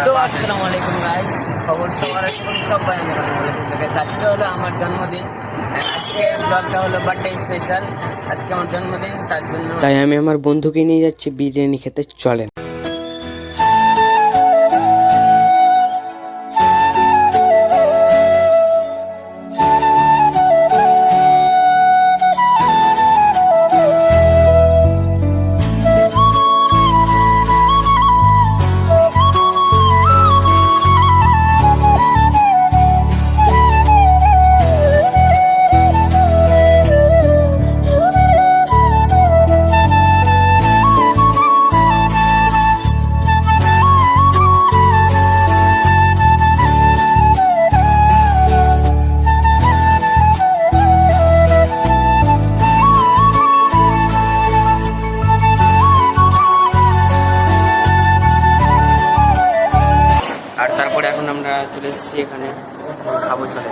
তো আসসালামু আলাইকুম গাইস, খবর সবার সবাই আজকে হলো আমার জন্মদিন। আজকে ব্লগটা হলো বার্থডে স্পেশাল। আজকে আমার জন্মদিন, তার জন্য তাই আমি আমার বন্ধুকে নিয়ে যাচ্ছি বিরিয়ানি খেতে। চলেন। আর তারপরে এখন আমরা চলে এসেছি এখানে খাবো। চলে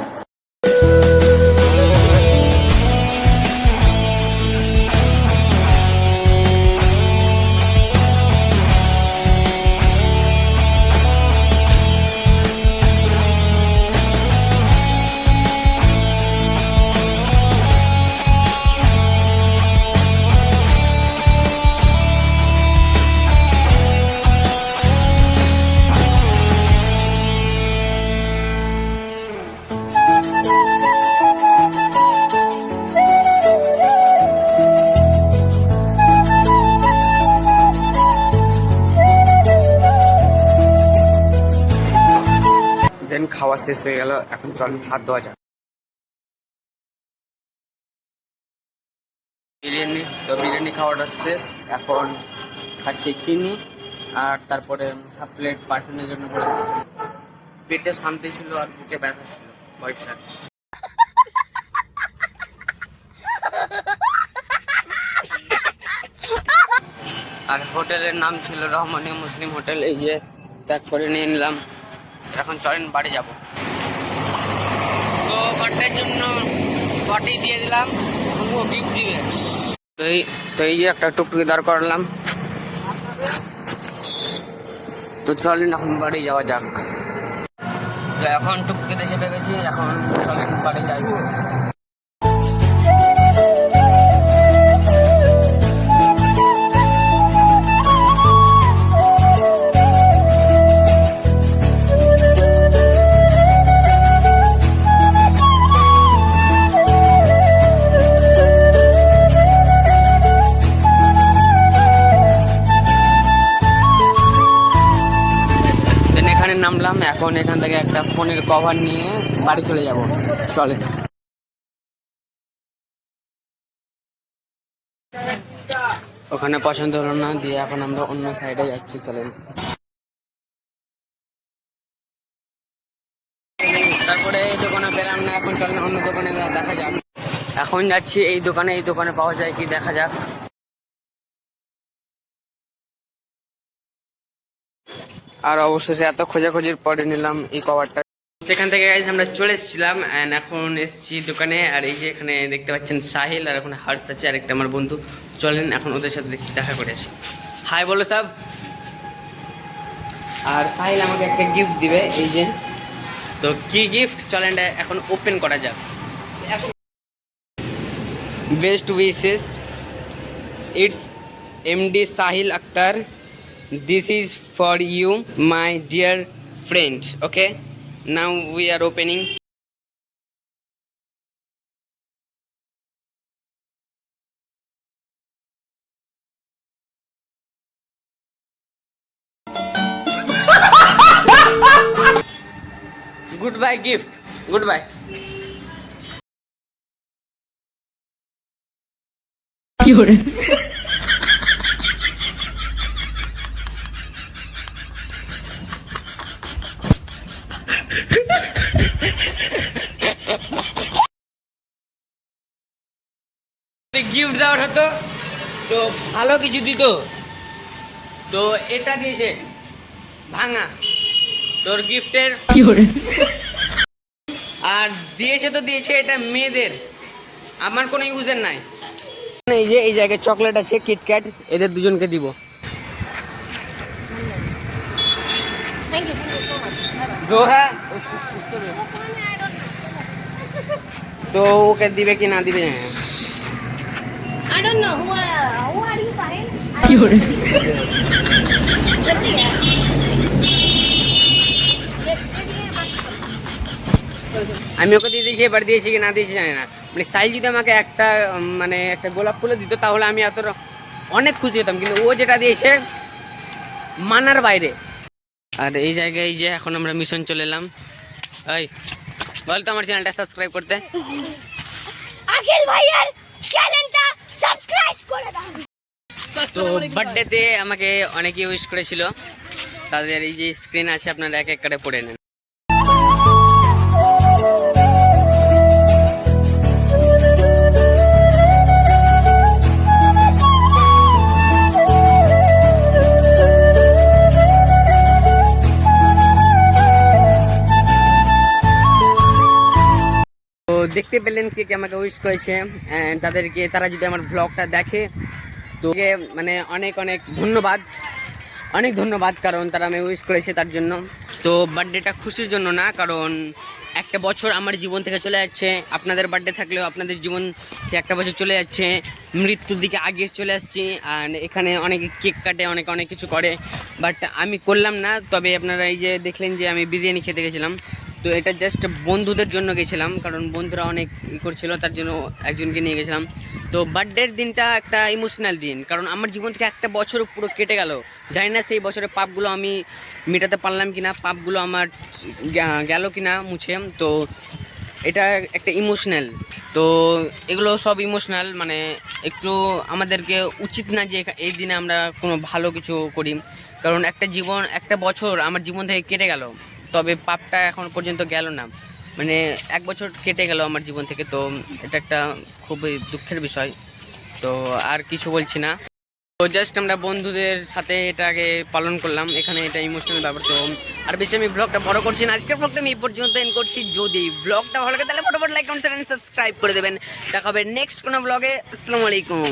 খাওয়া শেষ হয়ে গেল, এখন চল হাত ধোয়া যাক। বিরিয়ানি খাওয়াটা শেষ, এখন খাচ্ছি চিনি আর তারপরে হাফ প্লেট পাঠানোর জন্য করে। পেটে শান্তি ছিল আর বুকে ব্যথা ছিল পয়সা। আর হোটেলের নাম ছিল রহমানিয়া মুসলিম হোটেল। এই যে প্যাক করে নিয়ে নিলাম, এখন চলেন বাড়ি যাব। তো বার্থডের জন্য পার্টি দিয়ে দিলাম, ও গিফট দিবে। তো এই যে একটা টুকটুকি দাঁড় করলাম। তো চলেন এখন বাড়ি যাওয়া যাক। তো এখন টুকটুকিতে চেপে গেছি, এখন চলেন বাড়ি যাই। নামলাম, এখন এখান থেকে একটা ফোনের কভার নিয়ে বাড়ি চলে যাব। চলে ওখানে পছন্দ হলো না, দিয়ে এখন আমরা অন্য সাইডে যাচ্ছি। চলেন। তারপরে এই দোকানে পেলাম না, এখন চলেন অন্য দোকানে দেখা যাক। এখন যাচ্ছি এই দোকানে পাওয়া যায় কি দেখা যাক। আর অবশেষে এত খোঁজাখুঁজির পরে নিলাম এই কভারটা। সেখান থেকে গাইস আমরা চলে এসেছিলাম, অ্যান্ড এখন এসেছি দোকানে। আর এই যে এখানে দেখতে পাচ্ছেন সাহিল আর এখন হার্স আছে আর একটা আমার বন্ধু। চলেন এখন ওদের সাথে দেখা করে আসি। হাই বলো সব। আর সাহিল আমাকে একটা গিফট দিবে, এই যে। তো কি গিফট চলেন এখন ওপেন করা যাক। Best wishes, it's MD Sahil Akhtar. This is for you, my dear friend. Okay, now we are opening. Goodbye gift. Goodbye. Gift দেওয়ার হতো তো ভালো কিছু দিত, তো এটা দিয়েছে ভাঙা তোর গিফটের। আর দিয়েছে তো দিয়েছে এটা মেয়েদের, আমার কোনো ইউজের নাই। এই যে এই জায়গায় চকলেট আছে, কিটক্যাট, এদের দুজনকে দিব। Thank you so much. Bye-bye. दो है तो ওকে দিবে কি না দিবে I don't know who are you, Sahil? কি হরে जल्दी है ये बात আমি ওকে দিয়ে দিয়েছি, এবার দিয়েছি কি না দিয়েছি জানি না। মানে সাইল যদি আমাকে একটা মানে একটা গোলাপ ফুলে দিত তাহলে আমি এত অনেক খুশি হতাম, কিন্তু ও যেটা দিয়েছে মানার বাইরে। আর এই জায়গায় এই যে এখন আমরা মিশন চলে এলাম। এই বল তো আমার চ্যানেলটা সাবস্ক্রাইব করতে। আখিল ভাইয়ার চ্যানেলটা সাবস্ক্রাইব করে দাও। তো বার্থডেতে আমাকে অনেকে উইশ করেছিল, তাদের এই যে স্ক্রিন আছে আপনারা এক এক করে পড়ে নেন। তো দেখতে পেলেন কে কে আমাকে উইশ করেছে, and তাদেরকে তারা যদি আমার ব্লগটা দেখে তো মানে অনেক অনেক ধন্যবাদ, কারণ তারা আমি উইশ করেছে তার জন্য। তো বার্থডেটা খুশির জন্য না, কারণ একটা বছর আমার জীবন থেকে চলে যাচ্ছে। আপনাদের বার্থডে থাকলেও আপনাদের জীবন থেকে একটা বছর চলে যাচ্ছে, মৃত্যুর দিকে আগে চলে আসছি। আর এখানে অনেকে কেক কাটে, অনেক কিছু করে, বাট আমি করলাম না। তবে আপনারা এই যে দেখলেন যে আমি বিরিয়ানি খেতে গেছিলাম, তো এটা জাস্ট বন্ধুদের জন্য গেছিলাম, কারণ বন্ধুরা অনেক করছিল তার জন্য একজনকে নিয়ে গেছিলাম। তো বার্থডের দিনটা একটা ইমোশনাল দিন, কারণ আমার জীবন থেকে একটা বছর পুরো কেটে গেল। জানি না সেই বছরের পাপগুলো আমি মেটাতে পারলাম কিনা, পাপগুলো আমার গেল কিনা মুছে। তো এটা একটা ইমোশনাল, তো এগুলো সব ইমোশনাল। মানে একটু আমাদেরকে উচিত না যে এই দিনে আমরা কোনো ভালো কিছু করি, কারণ একটা বছর আমার জীবন থেকে কেটে গেল, তবে পাপটা এখন পর্যন্ত গেল না। মানে এক বছর কেটে গেল আমার জীবন থেকে, তো এটা একটা খুবই দুঃখের বিষয়। তো আর কিছু বলছি না, তো জাস্ট আমরা বন্ধুদের সাথে এটাকে পালন করলাম, এখানে এটা ইমোশনাল ব্যাপার। তো আর বেশি আমি ব্লগটা বড় করছি না, আজকের ব্লগটা আমি এই পর্যন্ত এন্ড করছি। যদি ব্লগটা ভালো লাগে তাহলে ফটোফট লাইক কমেন্ট সাবস্ক্রাইব করে দেবেন। দেখা হবে নেক্সট কোনো ব্লগে। আসসালামু আলাইকুম।